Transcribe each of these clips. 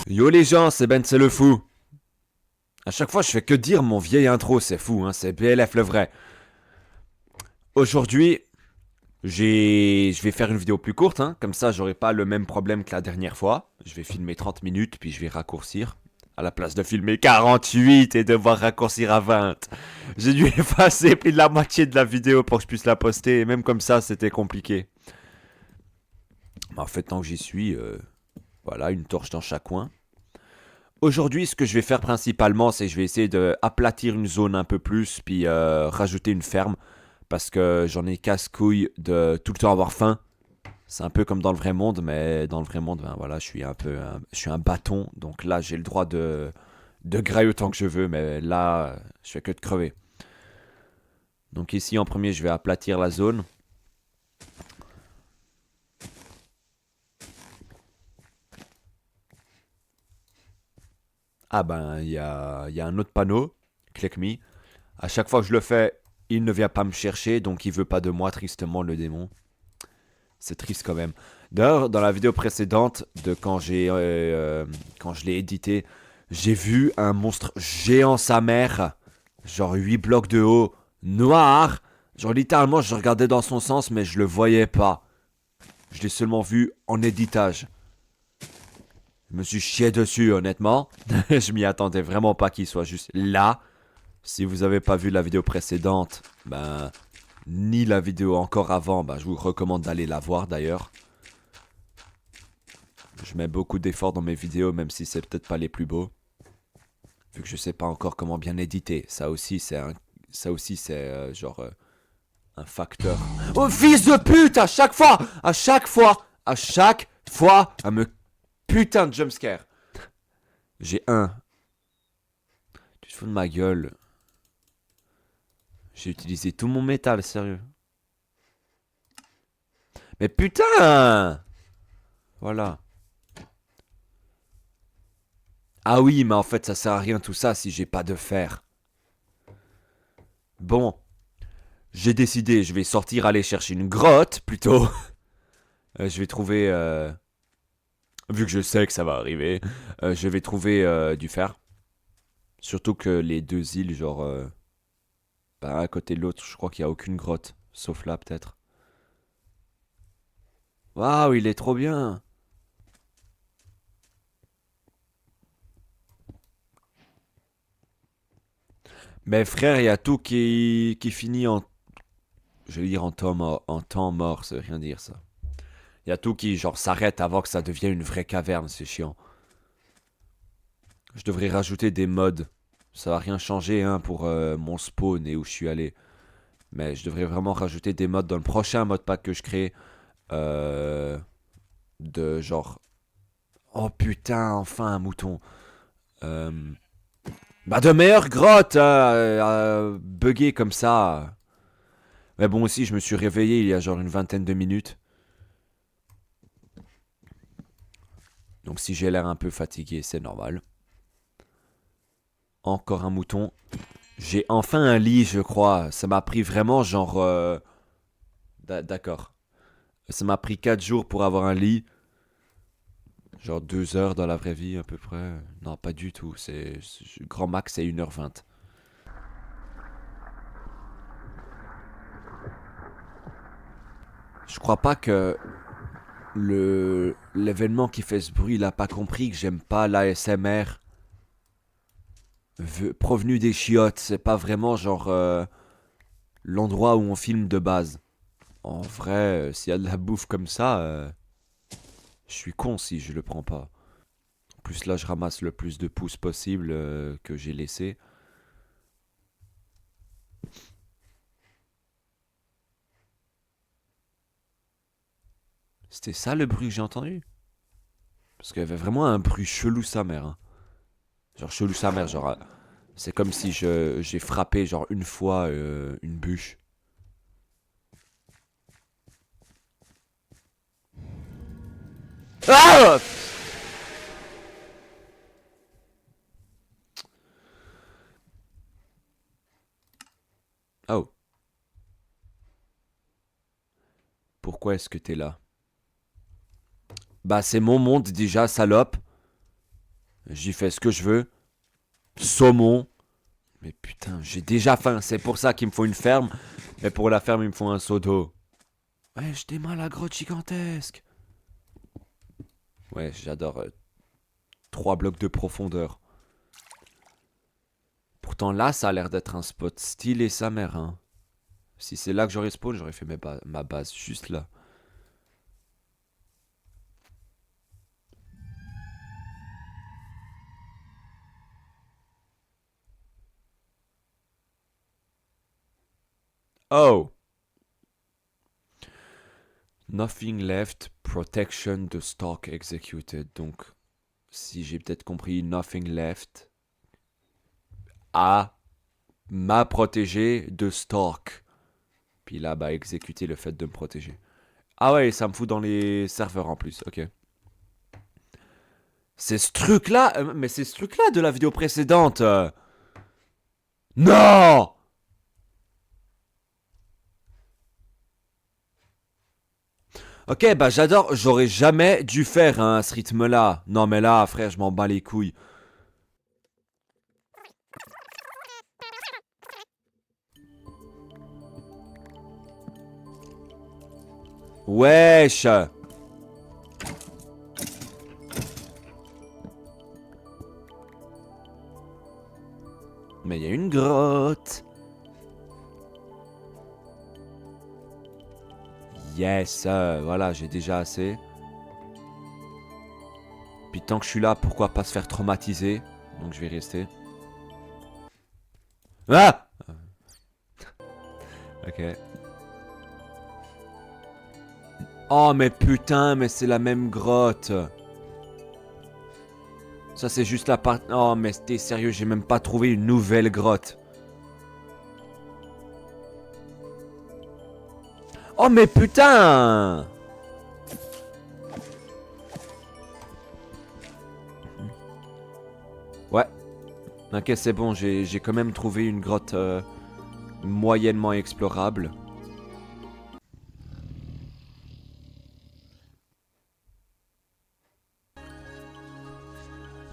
Yo les gens, c'est Ben, c'est le fou. À chaque fois, je fais que dire mon vieil intro, c'est fou, hein, c'est BLF le vrai. Aujourd'hui, je vais faire une vidéo plus courte, hein, comme ça j'aurai pas le même problème que la dernière fois. Je vais filmer 30 minutes, puis je vais raccourcir. À la place de filmer 48 et devoir raccourcir à 20. J'ai dû effacer plus de la moitié de la vidéo pour que je puisse la poster, et même comme ça, c'était compliqué. Mais en fait, tant que j'y suis, voilà, une torche dans chaque coin. Aujourd'hui, ce que je vais faire principalement, c'est que je vais essayer de aplatir une zone un peu plus, puis rajouter une ferme, parce que j'en ai casse-couille de tout le temps avoir faim. C'est un peu comme dans le vrai monde, mais dans le vrai monde, ben voilà, je suis un bâton, donc là j'ai le droit de grailler autant que je veux, mais là, je fais que de crever. Donc ici, en premier, je vais aplatir la zone. Ah ben, il y a un autre panneau, Click Me. À chaque fois que je le fais, il ne vient pas me chercher, donc il veut pas de moi, tristement, le démon. C'est triste quand même. D'ailleurs, dans la vidéo précédente, de quand je l'ai édité, j'ai vu un monstre géant sa mère, genre 8 blocs de haut, noir. Genre littéralement, je regardais dans son sens, mais je le voyais pas. Je l'ai seulement vu en éditage. Je me suis chié dessus, honnêtement. Je m'y attendais vraiment pas qu'il soit juste là. Si vous avez pas vu la vidéo précédente, ben, ni la vidéo encore avant, ben, je vous recommande d'aller la voir d'ailleurs. Je mets beaucoup d'efforts dans mes vidéos, même si c'est peut-être pas les plus beaux. Vu que je sais pas encore comment bien éditer. Ça aussi, c'est un facteur. Oh, fils de pute! À chaque fois, un me putain de jumpscare. J'ai un. Tu te fous de ma gueule. J'ai utilisé tout mon métal, sérieux. Mais putain! Voilà. Ah oui, mais en fait, ça sert à rien tout ça si j'ai pas de fer. Bon, j'ai décidé, je vais sortir aller chercher une grotte plutôt. Je vais trouver, vu que je sais que ça va arriver, je vais trouver du fer. Surtout que les deux îles, bah, à côté de l'autre, je crois qu'il n'y a aucune grotte. Sauf là, peut-être. Waouh, il est trop bien! Mais frère, il y a tout qui finit en. Je vais dire en temps mort, ça veut rien dire ça. Il y a tout qui, genre, s'arrête avant que ça devienne une vraie caverne, c'est chiant. Je devrais rajouter des mods. Ça va rien changer, hein, pour mon spawn et où je suis allé. Mais je devrais vraiment rajouter des mods dans le prochain modpack que je crée. Euh, de genre. Oh putain, enfin un mouton. Euh, bah de meilleures grottes, bugger comme ça. Mais bon aussi, je me suis réveillé il y a genre une vingtaine de minutes. Donc si j'ai l'air un peu fatigué, c'est normal. Encore un mouton. J'ai enfin un lit, je crois. Ça m'a pris vraiment genre. D'accord. Ça m'a pris 4 jours pour avoir un lit. Genre 2 heures dans la vraie vie à peu près. Non, pas du tout. Grand max, c'est 1h20. Je crois pas que l'événement qui fait ce bruit, il a pas compris que j'aime pas l'ASMR provenu des chiottes. C'est pas vraiment genre l'endroit où on filme de base. En vrai, s'il y a de la bouffe comme ça, je suis con si je le prends pas. En plus là, je ramasse le plus de pouces possible que j'ai laissé. C'était ça le bruit que j'ai entendu? Parce qu'il y avait vraiment un bruit chelou sa mère, hein. Genre chelou sa mère, genre c'est comme si j'ai frappé genre une fois une bûche. Ah! Oh, pourquoi est-ce que t'es là? Bah c'est mon monde déjà, salope. J'y fais ce que je veux. Saumon. Mais putain, j'ai déjà faim. C'est pour ça qu'il me faut une ferme. Et pour la ferme, il me faut un seau d'eau. Ouais, je démarre la grotte gigantesque. Ouais, j'adore. 3 blocs de profondeur. Pourtant là, ça a l'air d'être un spot stylé sa mère, hein. Si c'est là que j'aurais spawn, j'aurais fait ma base juste là. Oh! Nothing left, protection de stock executed. Donc, si j'ai peut-être compris, nothing left à m'a protégé de stock. Puis là, bah, exécuter le fait de me protéger. Ah ouais, ça me fout dans les serveurs en plus, ok. C'est ce truc-là, mais c'est ce truc-là de la vidéo précédente. Non! Ok, bah j'adore, j'aurais jamais dû faire hein, ce rythme-là. Non mais là, frère, je m'en bats les couilles. Wesh! Mais il y a une grotte. Yes, voilà, j'ai déjà assez. Puis tant que je suis là, pourquoi pas se faire traumatiser? Donc je vais rester. Ah! Ok. Oh mais putain, mais c'est la même grotte. Ça c'est juste la part... Oh mais t'es sérieux, j'ai même pas trouvé une nouvelle grotte. Oh mais putain! Ouais. Ok, c'est bon, j'ai quand même trouvé une grotte moyennement explorable.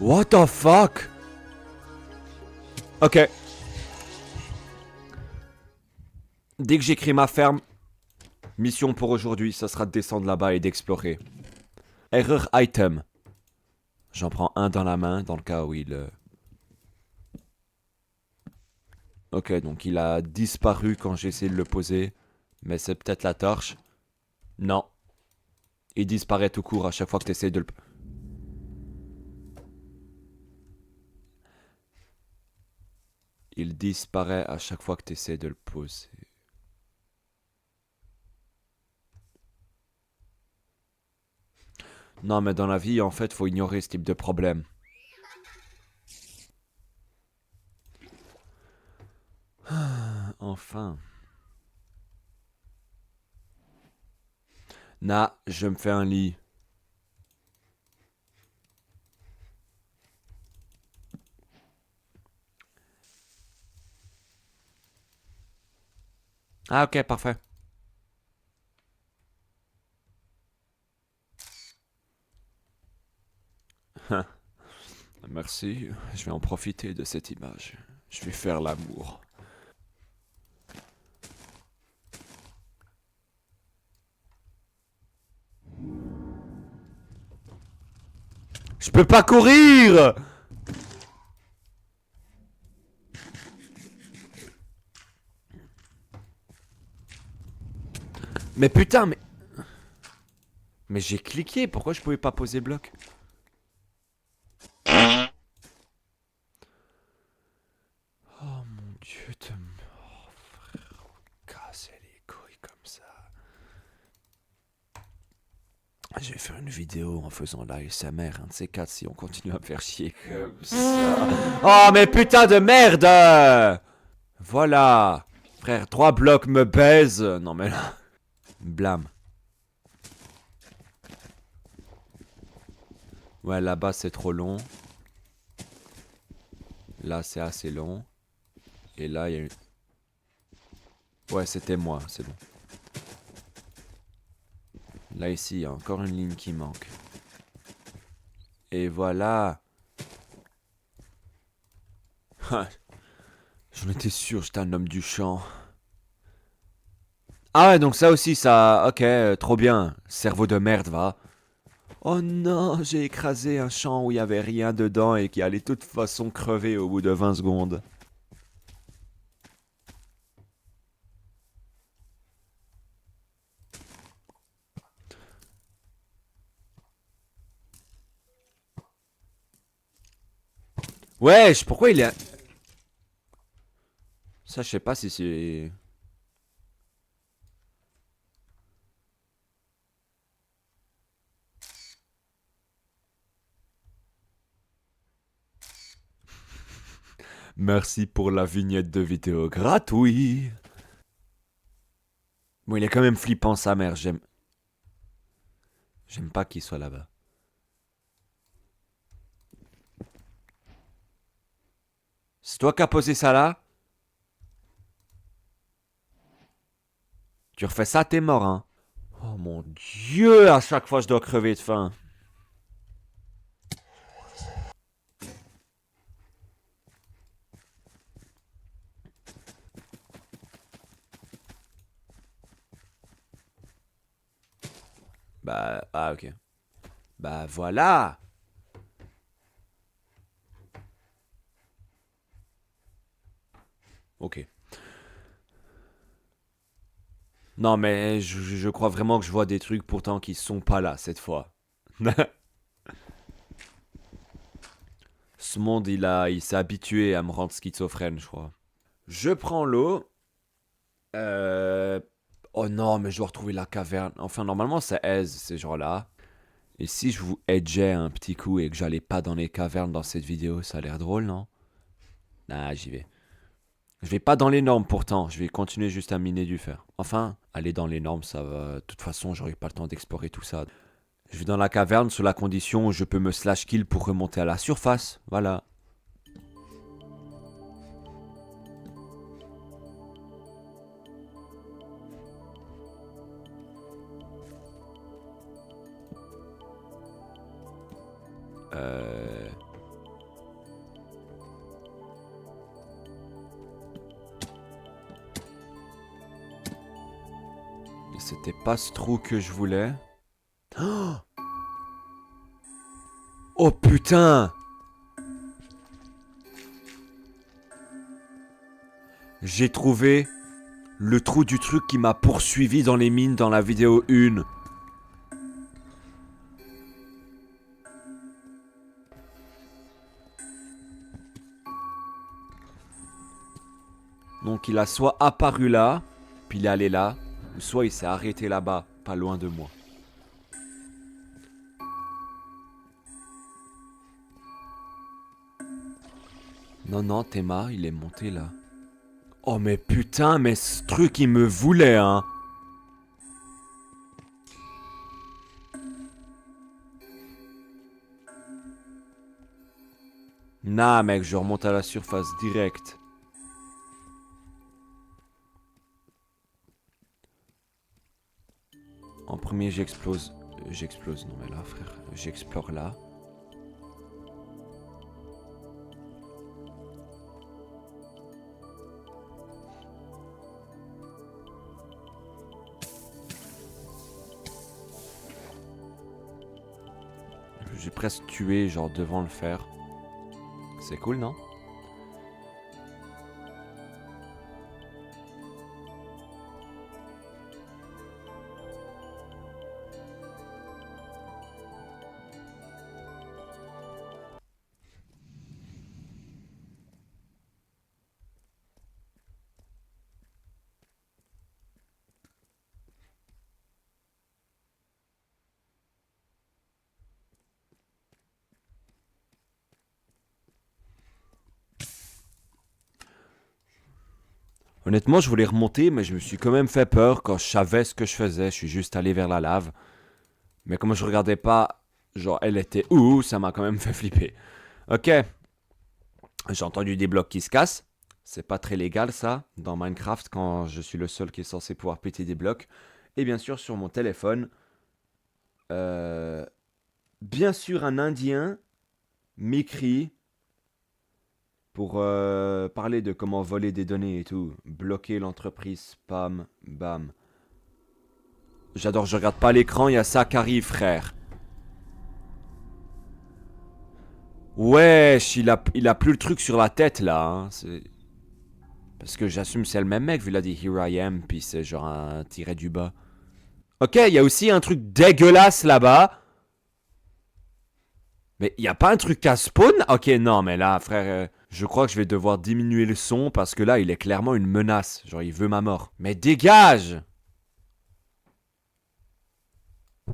What the fuck? Ok. Dès que j'écris ma ferme, mission pour aujourd'hui, ça sera de descendre là-bas et d'explorer. Erreur item. J'en prends un dans la main, dans le cas où il... Ok, donc il a disparu quand j'ai essayé de le poser. Mais c'est peut-être la torche. Non. Il disparaît tout court à chaque fois que tu essaies de le... Il disparaît à chaque fois que tu essaies de le poser. Non, mais dans la vie, en fait, faut ignorer ce type de problème. Enfin. Na, je me fais un lit. Ah, ok, parfait. Merci, je vais en profiter de cette image. Je vais faire l'amour. Je peux pas courir! Mais putain, mais... Mais j'ai cliqué, pourquoi je pouvais pas poser bloc? Oh mon dieu de... Oh frère, casser les couilles comme ça. Je vais faire une vidéo en faisant l'ASMR, un de ces quatre, si on continue à me faire chier comme ça. Oh mais putain de merde! Voilà. Frère, 3 blocs me baisent. Non mais là... Blâme. Ouais, là-bas c'est trop long. Là c'est assez long. Et là il y a une... Ouais, c'était moi, c'est bon. Là ici, il y a encore une ligne qui manque. Et voilà. J'en étais sûr, j'étais un homme du champ. Ah ouais, donc ça aussi, ça... Ok, trop bien. Cerveau de merde, va. Oh non, j'ai écrasé un champ où il y avait rien dedans et qui allait de toute façon crever au bout de 20 secondes. Wesh, pourquoi il est... Ça, je sais pas si c'est... Merci pour la vignette de vidéo gratuit. Bon, il est quand même flippant, sa mère. J'aime pas qu'il soit là-bas. C'est toi qui as posé ça là? Tu refais ça, t'es mort, hein. Oh mon dieu, à chaque fois je dois crever de faim. Bah, ah ok. Bah voilà. Ok. Non mais je crois vraiment que je vois des trucs pourtant qui sont pas là cette fois. Ce monde il s'est habitué à me rendre schizophrène je crois. Je prends l'eau. Euh... Oh non mais je dois retrouver la caverne. Enfin normalement ça aise ces gens-là. Et si je vous edgeais un petit coup et que j'allais pas dans les cavernes dans cette vidéo, ça a l'air drôle non? Ah j'y vais. Je vais pas dans les normes pourtant, je vais continuer juste à miner du fer. Enfin, aller dans les normes, ça va. De toute façon, j'aurai pas le temps d'explorer tout ça. Je vais dans la caverne sous la condition où je peux me slash kill pour remonter à la surface. Voilà. Euh... Mais c'était pas ce trou que je voulais. Oh putain! J'ai trouvé le trou du truc qui m'a poursuivi dans les mines dans la vidéo 1. Donc il a soit apparu là, puis il est allé là, ou soit il s'est arrêté là-bas, pas loin de moi. Non, non, Théma, il est monté là. Oh mais putain, mais ce truc il me voulait, hein. Nah mec, je remonte à la surface direct. En premier j'explose. J'explose, non mais là frère, j'explore là. J'ai presque tué genre devant le fer. C'est cool non? Honnêtement je voulais remonter mais je me suis quand même fait peur quand je savais ce que je faisais. Je suis juste allé vers la lave. Mais comme je regardais pas, genre elle était où, ça m'a quand même fait flipper. Ok, j'ai entendu des blocs qui se cassent. C'est pas très légal ça, dans Minecraft, quand je suis le seul qui est censé pouvoir péter des blocs. Et bien sûr, sur mon téléphone, bien sûr, un Indien m'écrit pour parler de comment voler des données et tout. Bloquer l'entreprise, spam, bam. J'adore, je regarde pas l'écran, il y a ça qui arrive, frère. Wesh, il a plus le truc sur la tête, là. Hein. Parce que j'assume c'est le même mec, vu qu'il a dit Here I am, puis c'est genre un tiré du bas. Ok, il y a aussi un truc dégueulasse là-bas. Mais il y a pas un truc à spawn? Ok, non, mais là, frère, je crois que je vais devoir diminuer le son parce que là, il est clairement une menace. Genre, il veut ma mort. Mais dégage!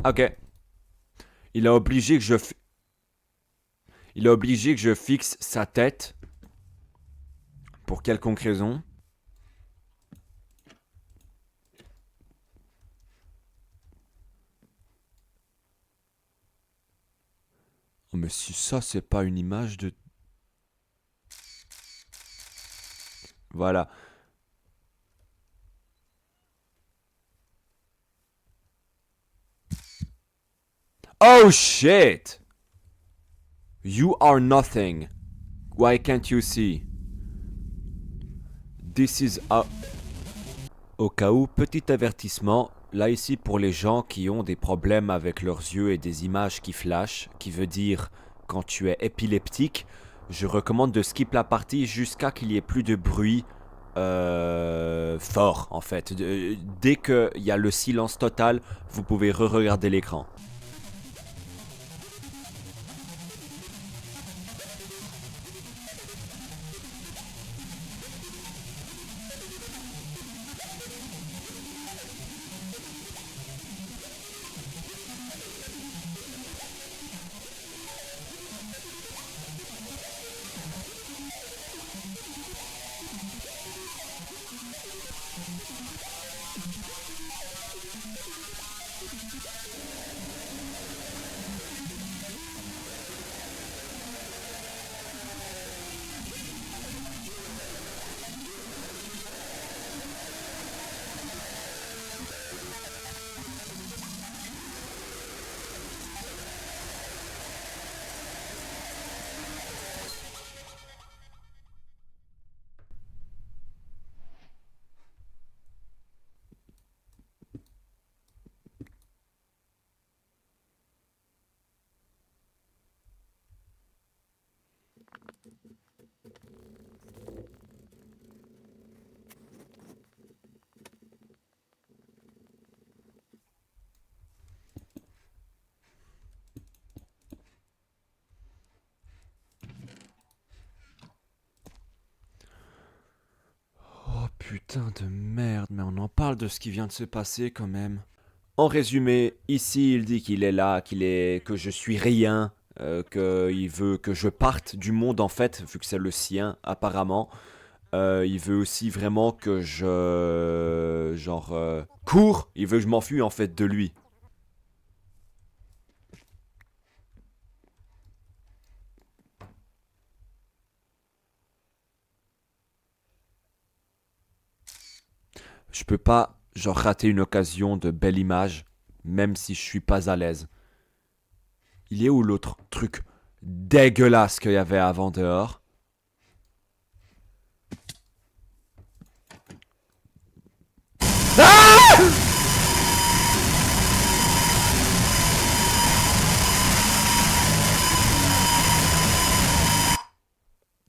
Ok. Il a obligé que je... Il a obligé que je fixe sa tête. Pour quelconque raison. Oh, mais si ça, c'est pas une image de... Voilà. Oh shit! You are nothing. Why can't you see? This is a... Au cas où, petit avertissement, là ici pour les gens qui ont des problèmes avec leurs yeux et des images qui flashent, qui veut dire quand tu es épileptique, je recommande de skip la partie jusqu'à qu'il y ait plus de bruit fort en fait. Dès qu'il y a le silence total, vous pouvez re-regarder l'écran. Oh putain de merde, mais on en parle de ce qui vient de se passer quand même. En résumé, ici il dit qu'il est là, que je suis rien, qu'il veut que je parte du monde en fait, vu que c'est le sien apparemment. Il veut aussi vraiment que je genre cours. Il veut que je m'enfuis en fait de lui. Je peux pas genre rater une occasion de belle image, même si je suis pas à l'aise. Il est où l'autre truc dégueulasse qu'il y avait avant dehors?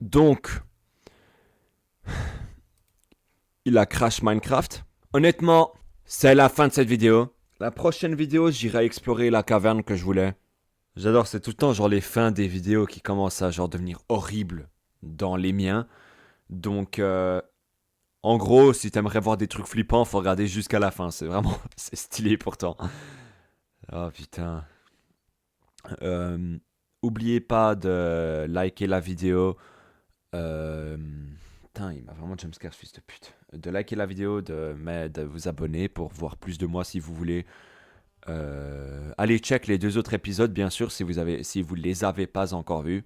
Donc, il a crash Minecraft. Honnêtement, c'est la fin de cette vidéo. La prochaine vidéo, j'irai explorer la caverne que je voulais. J'adore, c'est tout le temps genre les fins des vidéos qui commencent à genre devenir horribles dans les miens. Donc, en gros, si t'aimerais voir des trucs flippants, faut regarder jusqu'à la fin. C'est vraiment, c'est stylé pourtant. Oh putain. Euh, Oubliez pas de liker la vidéo. Euh, Putain, il m'a vraiment jumpscare, ce fils de pute. De liker la vidéo, de vous abonner pour voir plus de moi si vous voulez. Allez check les deux autres épisodes, bien sûr, si vous les avez pas encore vus.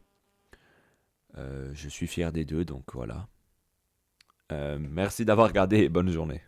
Je suis fier des deux, donc voilà. Merci d'avoir regardé et bonne journée.